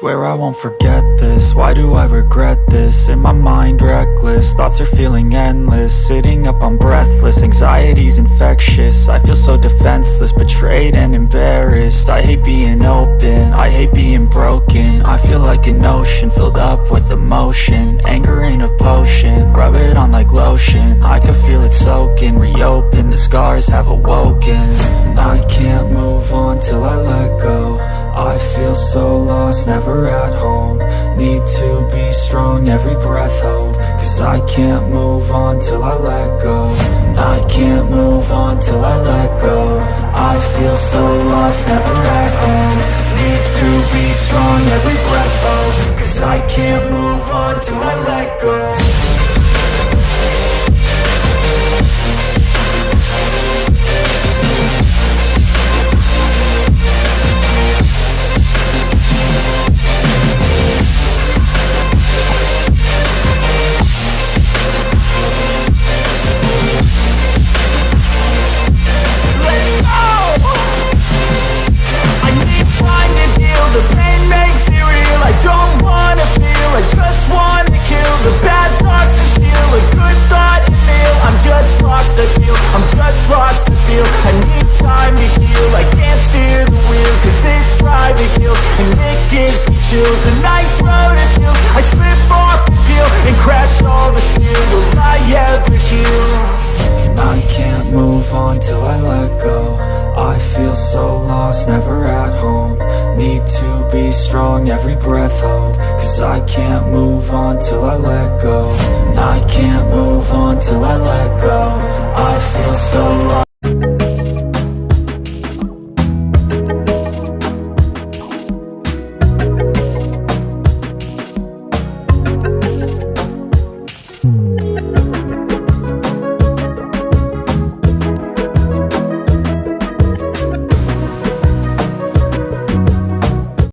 Swear I won't forget this, why do I regret this? In my mind reckless, thoughts are feeling endless. Sitting up I'm breathless, anxiety's infectious. I feel so defenseless, betrayed and embarrassed. I hate being open, I hate being broken. I feel like an ocean filled up with emotion. Anger ain't a potion, rub it on like lotion. I can feel it soaking, reopen, the scars have awoken. I can't move on till I let go. I feel so lost, never at home. Need to be strong, every breath hold. Cause I can't move on till I let go. I can't move on till I let go. I feel so lost, never at home. Need to be strong, every breath hold. Cause I can't move on till I let go. I'm just lost to feel. I need time to heal. I can't steer the wheel, cause this drive it kills, and it gives me chills. A nice road it feels. I slip off the peel and crash all the steel. Will I ever heal? I can't move on till I let go. I feel so lost, never at home. Need to be strong, every breath hold. Cause I can't move on till I let go. I can't move on till I let go. I feel so lost.